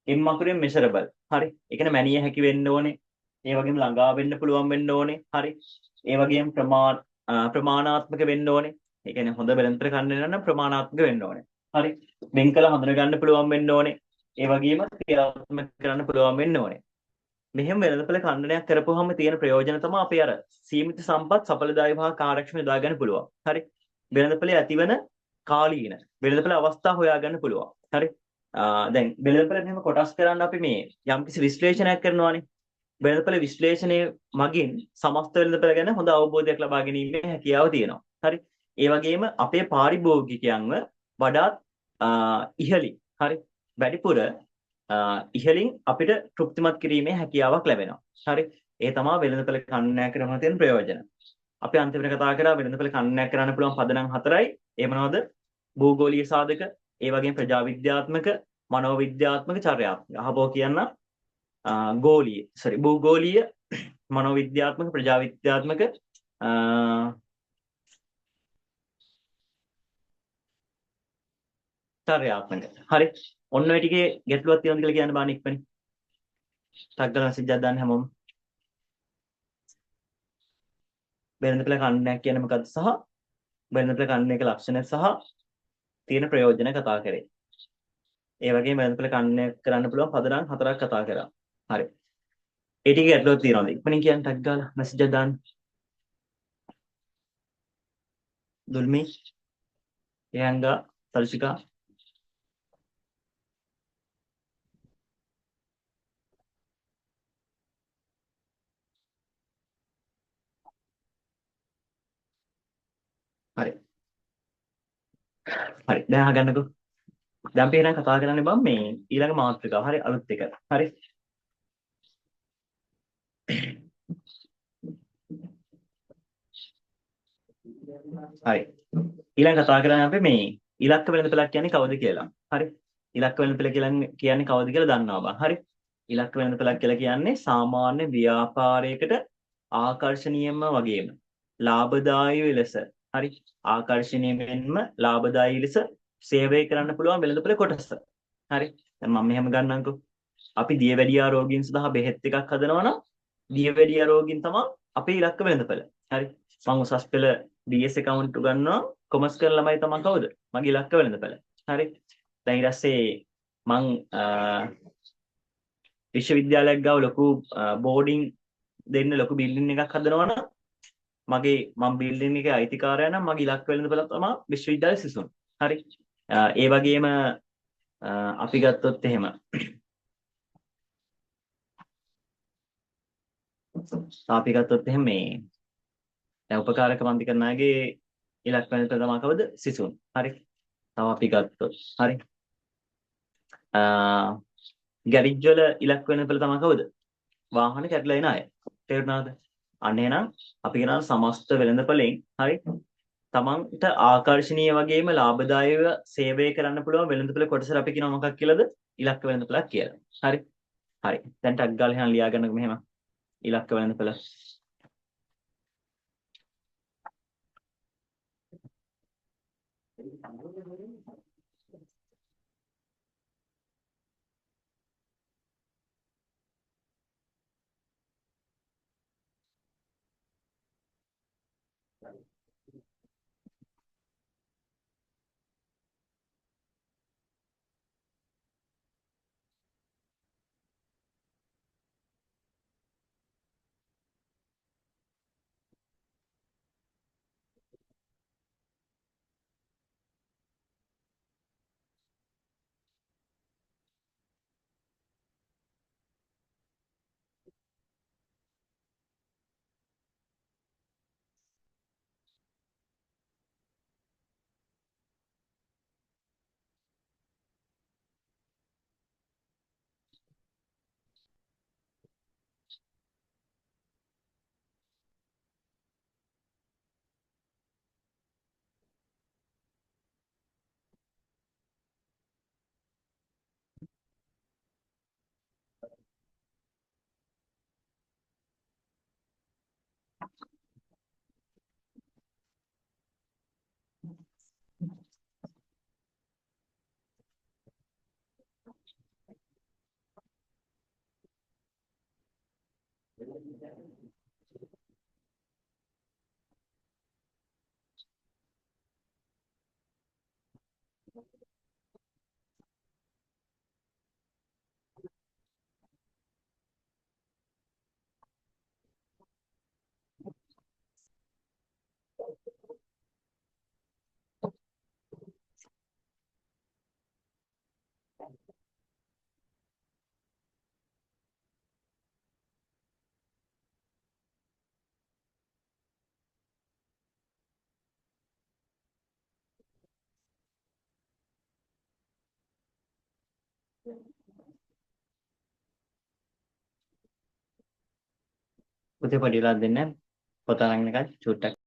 ඉම්මකුරෙන් මෙෂරබල්. හරි. ඒ කියන්නේ මැනිය හැකි වෙන්න ඕනේ. ඒ වගේම ළඟා වෙන්න පුළුවන් වෙන්න ඕනේ. හරි. ඒ වගේම ප්‍රමාණාත්මක වෙන්න ඕනේ. ඒ කියන්නේ හොඳ වෙළඳපොළ ඛණ්ඩනයක් නම් ප්‍රමාණාත්මක වෙන්න ඕනේ. හරි. වෙන් කළ හඳුන ගන්න පුළුවන් වෙන්න ඕනේ. ඒ වගේම ක්‍රියාත්මක කරන්න පුළුවන් වෙන්න ඕනේ. මෙහෙම වෙළඳපොළ ඛණ්ඩනයක් කරපුවාම තියෙන ප්‍රයෝජන තමයි අපි අර සීමිත සම්පත් සඵලදායී හා කාර්යක්ෂම යොදා ගන්න පුළුවන්. හරි. වෙළඳපොළේ ඇතිවන කාලීන වෙළඳපොළ අවස්ථා හොයා ගන්න පුළුවන්. හරි. දැන් වෙළඳපොළ මෙහෙම කොටස් කරන්න අපි මේ යම්කිසි විශ්ලේෂණයක් කරනවානේ. වෙළඳපොළ විශ්ලේෂණයේ මගින් සමස්ත වෙළඳපොළ ගැන හොඳ අවබෝධයක් ලබා ගැනීමේ හැකියාව තියෙනවා. හරි. ඒ වගේම අපේ පාරිභෝගිකයන්ව වඩාත් ඉහළින් හරි වැඩිපුර ඉහළින් අපිට තෘප්තිමත් කිරීමේ හැකියාවක් ලැබෙනවා. හරි. ඒ තමයි වෙළඳපොළ ඛණ්ඩනයක් කරන තියෙන ප්‍රයෝජන. අපි අන්තිමට කතා කරා වෙළඳපොළ ඛණ්ඩනයක් කරන්න පුළුවන් පදනම් 4යි. ඒ මොනවද? භූගෝලීය සාධක, ඒ වගේම ප්‍රජා විද්‍යාත්මක, මනෝවිද්‍යාත්මක, චර්යාත්මක. අහබෝ කියන්න භූගෝලීය, මනෝවිද්‍යාත්මක, ප්‍රජා විද්‍යාත්මක, චර්යාත්මක. හරි. ඔන්න ඔය ටිකේ ගැටලුවක් තියෙනවද කියලා කියන්න බෑ ඉක්මනින්. ටක් ගාලා මෙසේජ් එකක් දාන්න හැමෝම. වෙළඳපොළ ඛණ්ඩනයක් කියන්නේ මොකක්ද සහ වෙළඳපොළ ඛණ්ඩනයක ලක්ෂණ සහ තියෙන ප්‍රයෝජන කතා කරේ. ඒ වගේම වෙළඳපොළ ඛණ්ඩනය කරන්න පුළුවන් පදනම් 4ක් කතා කරා. හරි. ඒ ටිකේ ගැටලුවක් තියෙනවද? ඉක්මනින් කියන්න ටක් ගාලා මෙසේජ් එකක් දාන්න. දුල්මි, යංගා, සල්ෂිකා හරි. හරි. දැන් අහගන්නකෝ. දැන් අපි එහෙනම් කතා කරන්නේ බම් මේ ඊළඟ මාතෘකාව. හරි අලුත් එක. හරි. හරි. ඊළඟ කතා කරන්නේ අපි මේ ඉලක්ක වෙළඳපොළක් කියන්නේ කවුද කියලා. හරි. ඉලක්ක වෙළඳපොළ කියන්නේ කවුද කියලා දන්නවා බං. හරි. ඉලක්ක වෙළඳපොළක් කියලා කියන්නේ සාමාන්‍ය ව්‍යාපාරයකට ආකර්ශනීයම වගේම ලාභදායී ලෙස හරි. ආකර්ෂණීය මෙන්ම ලාභදායී ලෙස සේවය කරන්න පුළුවන් වෙළඳපොලේ කොටස. හරි. දැන් මම මෙහෙම ගන්නම්කෝ. අපි දියවැඩියා රෝගීන් සඳහා බෙහෙත් එකක් හදනවා නම් දියවැඩියා රෝගීන් තමයි අපේ ඉලක්ක වෙළඳපොළ. හරි. මම උසස් පෙළ DS account උගන්වනවා කොමර්ස් කරන ළමයි තමයි කවුද? මගේ ඉලක්ක වෙළඳපොළ. හරි. දැන් ඊට පස්සේ මං විශ්වවිද්‍යාලයක් ගාව ලොකු බෝඩින් දෙන්න ලොකු බිල්ඩින් එකක් හදනවා නම් මම බිල්ඩින් එකේ අයිතිකාරයා නම් මගේ ඉලක්ක වෙළඳපොළ තමයි විශ්වවිද්‍යාල සිසුන්. හරි. ඒ වගේම අපි ගත්තොත් එහෙම අපි ගත්තොත් එහෙම මේ දැන් උපකාරක මන්ති කරන අයගේ ඉලක්ක වෙළඳපොළ තමයි කවුද? සිසුන්. හරි. තව අපි ගත්තොත් හරි. ගැරිජ් වල ඉලක්ක වෙළඳපොළ තමයි කවුද? වාහන කැඩලා එන අය. තේරුණාද? අන්න එහෙනම් අපි කියනවා සමස්ත වෙළඳපොළෙන් හරි තමන්ට ආකර්ශනීය වගේම ලාභදායීව සේවය කරන්න පුළුවන් වෙළඳපොළ කොටසට අපි කියනවා මොකක් කියලාද? ඉලක්ක වෙළඳපොළක් කියලා. හරි. හරි. දැන් ටග් ගාලා එහෙනම් ලියා ගන්නකො මෙහෙම. ඉලක්ක වෙළඳපොළ. පුතේ පොඩි වෙලාවක් දෙන්න. පොත අරන් එකයි චුට්ටක්.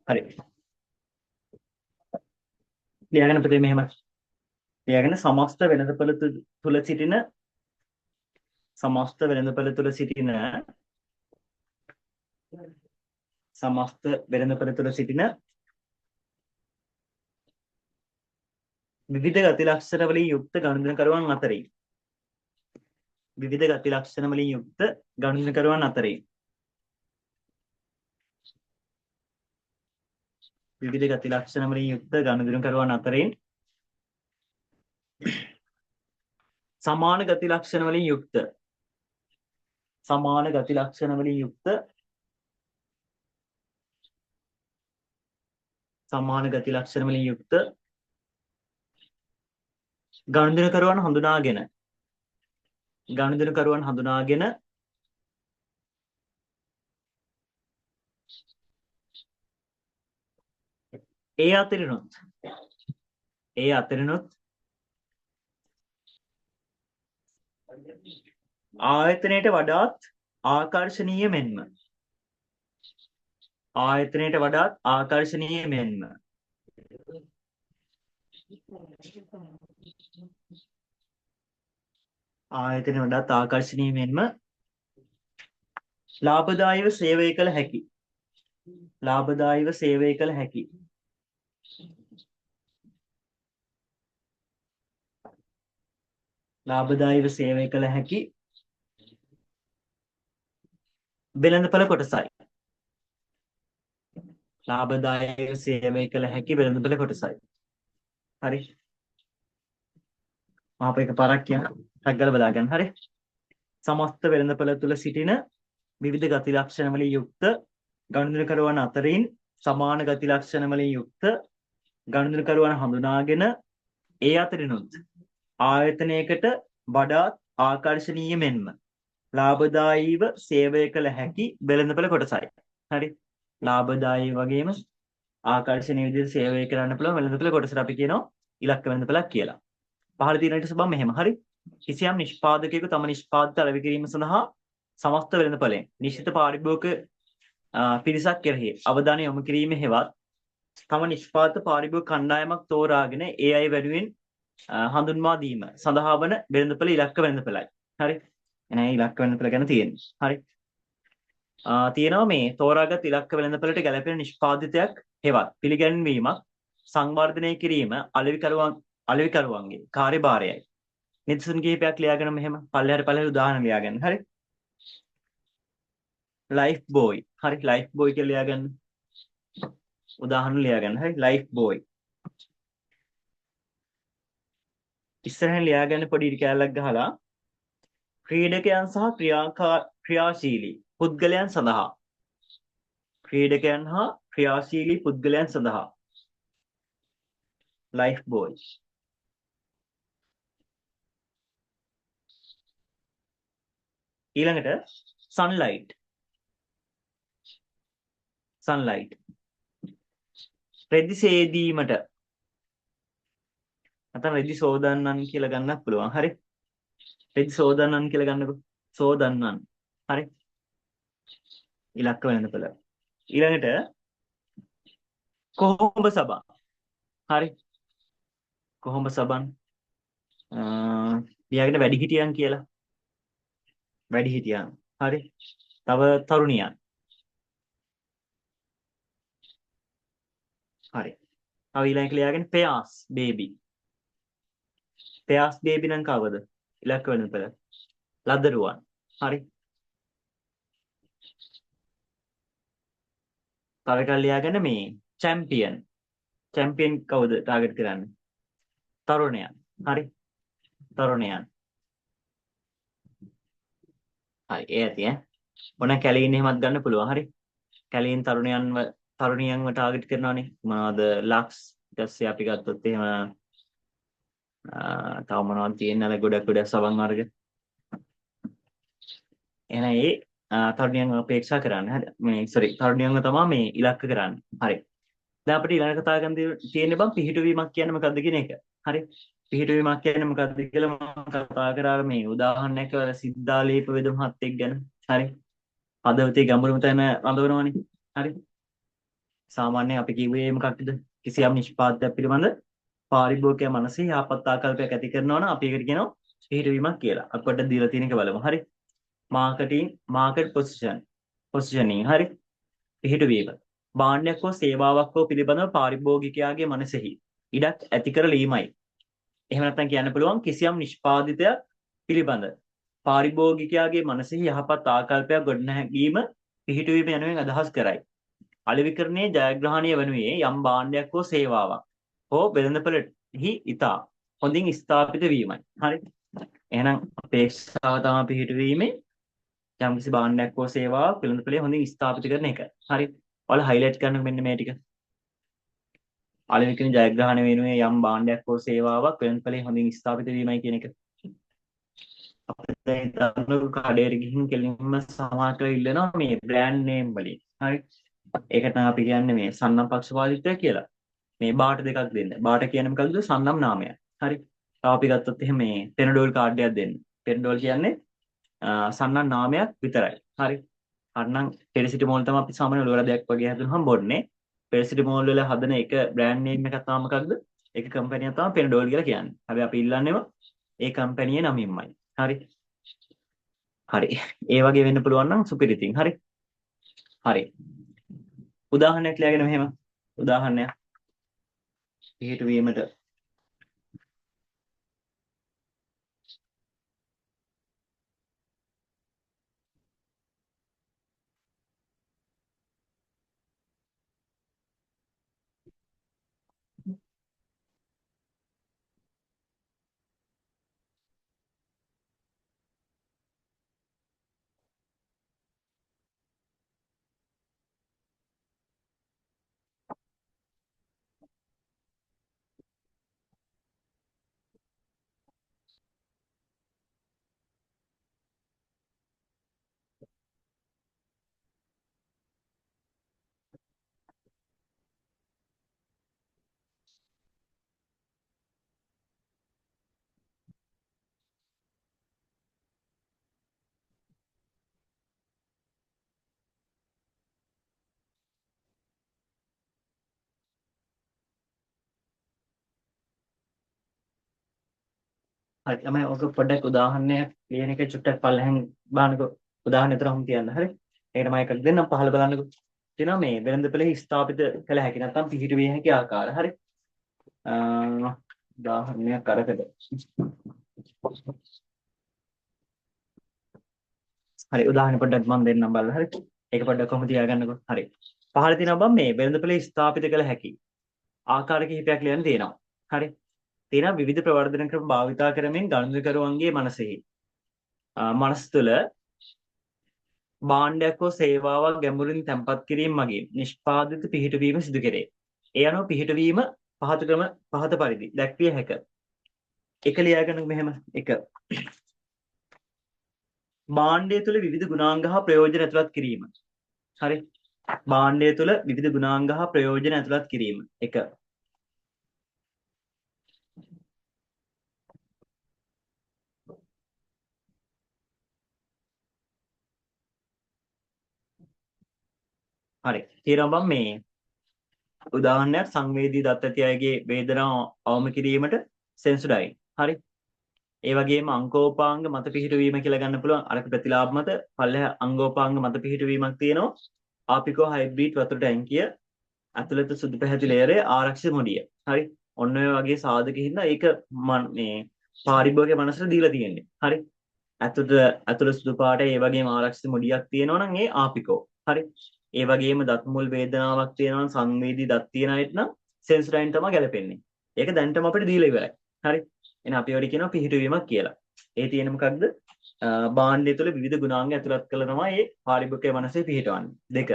හරි. ලියාගෙන පුතේ මෙහෙම. ලියාගෙන සමස්ත වෙළඳපොළ තුල සිටින සමස්ත වෙළඳපොළ තුල සිටින සමස්ත වෙළඳපොළ තුල සිටින විවිධ ගති ලක්ෂණ වලින් යුක්ත ගනුදෙනුකරුවන් අතරින් විවිධ ගති ලක්ෂණ වලින් යුක්ත ගනුදෙනුකරුවන් අතරින් විවිධ ගති ලක්ෂණ වලින් යුක්ත ගනුදෙනුකරුවන් අතරින් සමාන ගති ලක්ෂණ වලින් යුක්ත. සමාන ගති ලක්ෂණ වලින් යුක්ත. සමාන ගති ලක්ෂණ වලින් යුක්ත ගනුදෙනුකරුවන් හඳුනාගෙන. ගනුදෙනුකරුවන් හඳුනාගෙන ඒ අතරිනුත් ආයතනයට වඩාත් ආකර්ශනීය මෙන්ම ආයතනයට වඩාත් ආකර්ශනීය මෙන්ම ආයතනයට වඩාත් ආකර්ශනීය මෙන්ම ලාභදායීව සේවය කළ හැකි. ලාභදායීව සේවය කළ හැකි. ලාභදායීව සේවය කළ හැකි වෙළඳපළ කොටසයි. ලාභදායීව සේවය කළ හැකි වෙළඳපළ කොටසයි. හරි. මාප එක පාරක් කියන රැග්ගල බලා ගන්න. හරි. සමස්ත වෙළඳපළ තුල සිටින විවිධ ගති ලක්ෂණ වලින් යුක්ත ගනුදෙනුකරුවන් අතරින් සමාන ගති ලක්ෂණ වලින් යුක්ත ගනුදෙනුකරුවන් හඳුනාගෙන ඒ අතරිනුත් ආයතනයකට වඩාත් ආකර්ශනීය මෙන්ම ලාභදායීව සේවය කළ හැකි වෙළඳපළ කොටසයි. හරි. ලාභදායී වගේම ආකර්ශනීය විදිහට සේවය කරන්න පුළුවන් වෙළඳපළ කොටසට අපි කියනවා ඉලක්ක වෙළඳපළක් කියලා. පහළ තියෙන ඊට සබම් මෙහෙම. හරි. කිසියම් නිෂ්පාදකයෙකු තම නිෂ්පාදිත අලෙවි කිරීම සඳහා සමස්ත වෙළඳපළෙන් නිශ්චිත පාරිභෝගික පිරිසක් කෙරෙහි අවධානය යොමු කිරීම හෙවත් තම නිෂ්පාදිත පාරිභෝගික කණ්ඩායමක් තෝරාගෙන ඒ අය වෙනුවෙන් හඳුන්වා දීම සඳහා වන වෙළඳපළ ඉලක්ක වෙළඳපළයි. හරි. එහෙනම් ඉලක්ක වෙළඳපළ ගැන තියෙන්නේ. හරි. තියෙනවා මේ තෝරාගත් ඉලක්ක වෙළඳපළට ගැළපෙන නිෂ්පාදිතයක් හෙවත් පිළිගැන්වීමක් සංවර්ධනය කිරීම අලෙවිකරුවන්ගේ කාර්යභාරයයි. නිදසුන් කිහිපයක් ලියාගෙන මෙහෙම පල්ලෙහාට උදාහරණ ලියාගන්න. හරි. Life boy. හරි. ලයිෆ් බෝයි කියලා ලියාගන්න. උදාහරණ ලියාගන්න. හරි. Life boy. ඉස්සරහින් ලියාගන්න පොඩි ඉරි කැලක් ගහලා ක්‍රීඩකයන් සහ ක්‍රියාශීලී පුද්ගලයන් සඳහා ක්‍රීඩකයන් හා ක්‍රියාශීලී පුද්ගලයන් සඳහා ලයිෆ් බෝයි. ඊළඟට සන්ලයිට්. රෙදි සේදීමට නැත්නම් රෙදි සෝදන්නන් කියලා ගන්නත් පුළුවන්. හරි. රෙදි සෝදන්නන් කියලා ගන්නකො. සෝදන්නන්. හරි. ඉලක්ක වෙළඳපළ. ඊළඟට කොහොඹ සබන්. හරි. කොහොඹ සබන් ලියාගෙන වැඩිහිටියන් කියලා. වැඩිහිටියන්. හරි. තව තරුණියන්. හරි. තව ඊළඟට ලියාගෙන පෙයාස් බේබි. පෙයාස් බේබි නම් කවද? ඉලක්ක වෙළඳපළ. ලදරුවන්. හරි. තව එකක් ලියාගෙන මේ චැම්පියන්. චැම්පියන් කවුද ටාගට් කරන්නේ? තරුණයන්. හරි. තරුණයන්. හරි. ඒ ඇති ඈ. මොන කැලීන් එහෙමත් ගන්න පුළුවන්. හරි. කැලීන් තරුණියන්ව ටාගට් කරනවානේ. මොනවද? ලක්ස්. ඊට පස්සේ අපි ගත්තොත් එහෙම තව මොනවද තියෙන්නේ? ගොඩක් සවන් වර්ග. එහෙනම් ඒ තරුණියන්ව අපේක්ෂා කරන්න. හරි. තරුණියන්ව තමයි මේ ඉලක්ක කරන්නේ. හරි. දැන් අපිට ඊළඟ කතා කරන්න තියෙන්නේ බං පිහිටුවීමක් කියන්නේ මොකක්ද කියන එක. හරි. පිහිටුවීමක් කියන්නේ මොකක්ද කියලා මම කතා කරා මේ උදාහරණයක් වල සිද්ධාලේප වේද මහත්තයෙක් ගැන. හරි. පදවතේ ගැඹුරුම තැන රඳවනවනේ. හරි. සාමාන්‍යයෙන් අපි කිව්වේ මොකක්ද? කිසියම් නිෂ්පාදනයක් පිළිබඳ පාරිභෝගිකයා මනසේ යහපත් ආකල්පයක් ඇති කරනවා නම් අපි ඒකට කියනවා පිහිටුවීමක් කියලා. අපිට දීලා තියෙන එක බලමු. හරි. Market positioning. හරි. පිහිටුවීම. භාණ්ඩයක් හෝ සේවාවක් හෝ පිළිබඳව පාරිභෝගිකයාගේ මනසෙහි ඉඩක් ඇති කරලීමයි. එහෙම නැත්නම් කියන්න පුළුවන් කිසියම් නිෂ්පාදිතයක් පිළිබඳ පාරිභෝගිකයාගේ මනසෙහි යහපත් ආකල්පයක් ගොඩනැගීම පිහිටුවීම යනුවෙන් අදහස් කරයි. අලෙවිකරණයේ ජයග්‍රහණය වනුයේ යම් භාණ්ඩයක් හෝ සේවාවක් හෝ වෙළඳපළෙහි ඉතා හොඳින් ස්ථාපිත වීමයි. හරි. එහෙනම් අපේක්ෂාව තමයි පිහිටුවීමේ යම්කිසි භාණ්ඩයක් හෝ සේවාවක් වෙළඳපොලේ හොඳින් ස්ථාපිත කරන එක. හරි. ඔයාලා highlight කරන්න මෙන්න මේ ටික. අලෙවිකින් ජයග්‍රහණය වෙනුවේ යම් භාණ්ඩයක් හෝ සේවාවක් වෙළඳපොලේ හොඳින් ස්ථාපිත වීමයි කියන එක. අපිට දැන් හිතන්න කඩේට ගිහින් කෙලින්ම සමාජ කරලා ඉල්ලනවා මේ බ්‍රෑන්ඩ් නේම් වලින්. හරි. ඒකට තමයි අපි කියන්නේ මේ සන්නම් පක්ෂපාතීත්වය කියලා. මේ බාට දෙකක් දෙන්න. බාට කියන්නේ මොකද්ද? සන්නම් නාමය. හරි. තව අපි ගත්තොත් එහෙම මේ පෙනඩෝල් කාඩ් එකක් දෙන්න. පෙනඩෝල් කියන්නේ සන්නම් නාමයක් විතරයි. හරි. අන්නම් පෙරසිටමෝල් තමයි අපි සාමාන්‍ය ඔලවරදයක් වගේ හදුනහම බොන්නේ. පෙරසිටමෝල් වල හදන එක බ්‍රෑන්ඩ් නේම් එකක් තමයි මොකක්ද? ඒක කම්පැනියක් තමයි පෙනඩෝල් කියලා කියන්නේ. හැබැයි අපි ඉල්ලන්නේම ඒ කම්පැනියේ නමින්මයි. හරි. හරි. ඒ වගේ වෙන්න පුළුවන් නම් සුපිරිතින්. හරි. හරි. උදාහරණයක් ලියගෙන මෙහෙම. උදාහරණයක් පිළිහිටුවීමට හරි තමයි ඔක පොඩ්ඩක් උදාහරණයක් ලියන එක චුට්ටක් පල්ලෙහෙන් බලන්නකෝ උදාහරණ විතරම තියන්න හරි ඒකට මම එකක් දෙන්නම් පහළ බලන්නකෝ තියෙනවා මේ වෙළඳපොලේ ස්ථාපිත කළ හැකි නැත්නම් පිහිට විය හැකි ආකාර හරි උදාහරණයක් අරකට හරි උදාහරණ පොඩ්ඩක් මම දෙන්නම් බලන්න හරි ඒක පොඩ්ඩක් කොහොමද තියාගන්නකෝ හරි පහළ තියෙනවා බම් මේ වෙළඳපොලේ ස්ථාපිත කළ හැකි ආකාර කිහිපයක් ලියන්න තියෙනවා හරි තියෙනවා විවිධ ප්‍රවර්ධන ක්‍රම භාවිතා කරමින් ගණනකරුවන්ගේ මනසෙහි මනස තුළ භාණ්ඩයක් හෝ සේවාවක් ගැඹුරින් තැන්පත් කිරීම මගින් නිෂ්පාදිත පිහිටවීම සිදු කෙරේ. ඒ අනුව පිහිටවීම පහත ක්‍රම පහත පරිදි දැක්විය හැක. එක ලියාගන්න මෙහෙම එක. භාණ්ඩය තුළ විවිධ ගුණාංග හා ප්‍රයෝජන ඇතුළත් කිරීම. හරි. භාණ්ඩය තුළ විවිධ ගුණාංග හා ප්‍රයෝජන ඇතුළත් කිරීම. එක. හරි. ඊළඟ මේ උදාහරණයක් සංවේදී දත් ඇති අයගේ වේදනාව අවම කිරීමට සෙන්සොඩයින්. හරි. ඒ වගේම අංගෝපාංග මත පිහිටවීම කියලා ගන්න පුළුවන් අරක ප්‍රතිලාභ මත පල්ලෙහ අංගෝපාංග මත පිහිටවීමක් තියෙනවා. ආපිකෝ හයිබ්‍රිඩ් වතුර ටැංකිය ඇතුළත සුදු පැහැති ලේයරේ ආරක්ෂිත මොඩිය. හරි. ඔන්න ඔය වගේ සාධක හින්දා ඒක මේ පාරිභෝගික මනසට දීලා තියෙන්නේ. හරි. ඇතුළත සුදු පාට ඒ වගේම ආරක්ෂිත මොඩියක් තියෙනවා නම් ඒ ආපිකෝ. හරි. ඒ වගේම දත් මුල් වේදනාවක් තියෙනවා සංවේදී දත් තියෙන අයට නම් සෙන්සොඩයින් තමයි ගැලපෙන්නේ. ඒක දැන්ටම අපිට දීලා ඉවරයි. හරි. එහෙනම් අපි ඔය කියනවා පිහිටවීමක් කියලා. ඒ තියෙන මොකක්ද? භාණ්ඩය තුළ විවිධ ගුණාංග ඇතුළත් කළ තමයි මේ පාරිභෝගික මනසේ පිහිටවන්නේ.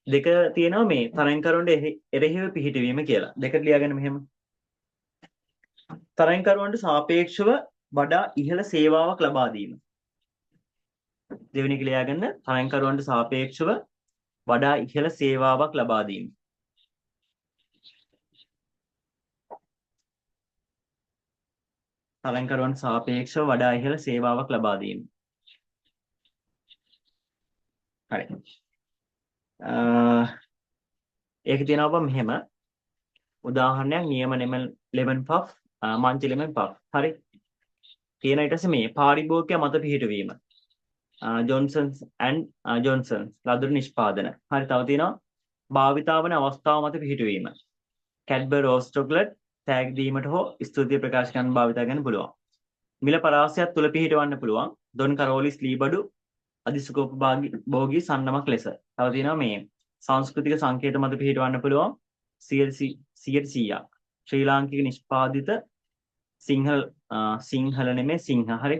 දෙක තියෙනවා මේ තරංකරුවන්ට එරෙහිව පිහිටවීම කියලා. දෙකට ලියාගන්න මෙහෙම. තරංකරුවන්ට සාපේක්ෂව වඩා ඉහළ සේවාවක් ලබා දීම. දෙවෙනි එක ලියාගන්න තරංකරුවන්ට සාපේක්ෂව වඩා ඉහළ සේවාවක් ලබා දීම. තරංකරුවන්ට සාපේක්ෂව වඩා ඉහළ සේවාවක් ලබා දීම. හරි. ඒක තියෙනවා මෙහෙම උදාහරණයක් නියම lemon puff Munchee lemon puff. හරි. තියෙන ඊට පස්සේ මේ පාරිභෝගිකය මත පිහිටවීම. ජොන්සන්ස් ඇන්ඩ් ජොන්සන්ස් ලදරු නිෂ්පාදන. හරි. තව තියෙනවා භාවිතා වන අවස්ථාව මත පිහිටවීම. කැඩ්බරි රෝස් චොකලට් තෑග් දීමට හෝ ස්තුතිය ප්‍රකාශ කරන්න භාවිතා කරන්න පුළුවන්. මිල පරාසයක් තුල පිහිටවන්න පුළුවන්. දොන් කරෝලිස් ලීබඩු අධිසුකෝපභෝගී සන්නමක් ලෙස. තව තියෙනවා මේ සංස්කෘතික සංකේත මත පිහිටවන්න පුළුවන් 100%ක් ශ්‍රී ලාංකික නිෂ්පාදිත සිංහල නෙමෙයි සිංහ. හරි.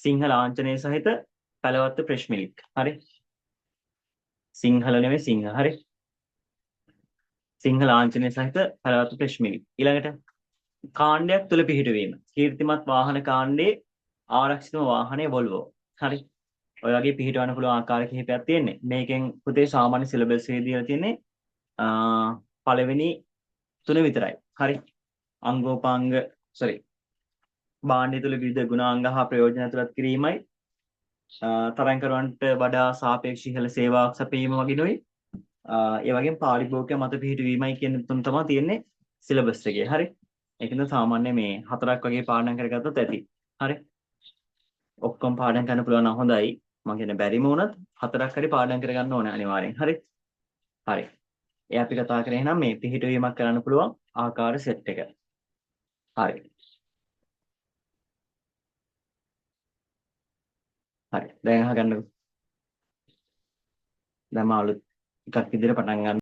සිංහ ලාංඡනය සහිත පැලවත්තු ප්‍රෙෂ් මිල්ක්. හරි. සිංහල නෙමෙයි සිංහ. හරි. සිංහ ලාංඡනය සහිත පැලවත්තු ප්‍රෙෂ් මිල්ක්. ඊළඟට කාණ්ඩයක් තුල පිහිටවීම. කීර්තිමත් වාහන කාණ්ඩයේ ආරක්ෂිතම වාහනේ Volvo. හරි. ඔය වගේ පිහිටවන්න පුළුවන් ආකාර කිහිපයක් තියෙන්නේ. මේකෙන් පුතේ සාමාන්‍ය සිලබස් එකේ දීලා තියෙන්නේ පළවෙනි තුන විතරයි. හරි. අංගෝපාංග භාණ්ඩය තුළ විවිධ ගුණාංග හා ප්‍රයෝජන ඇතුළත් කිරීමයි තරංකරුවන්ට වඩා සාපේක්ෂ ඉහළ සේවාවක් සැපයීම වගේනුයි ඒ වගේම පාරිභෝගික මත පිහිටවීමයි කියන තුන තමයි තියෙන්නේ සිලබස් එකේ. හරි. ඒකෙන්ද සාමාන්‍ය මේ හතරක් වගේ පාඩම් කරගත්තොත් ඇති. හරි. ඔක්කොම පාඩම් කරන්න පුළුවන් නම් හොඳයි. මම කියන්නේ බැරිම වුණත් හතරක් හරි පාඩම් කරගන්න ඕනේ අනිවාර්යෙන්. හරි. හරි. ඒ අපි කතා කරේ එහෙනම් මේ පිහිටවීමක් කරන්න පුළුවන් ආකාර සෙට් එක. හරි. හරි. දැන් අහගන්නකෝ. දැන් මම අලුත් එකක් විදිහට පටන් ගන්න.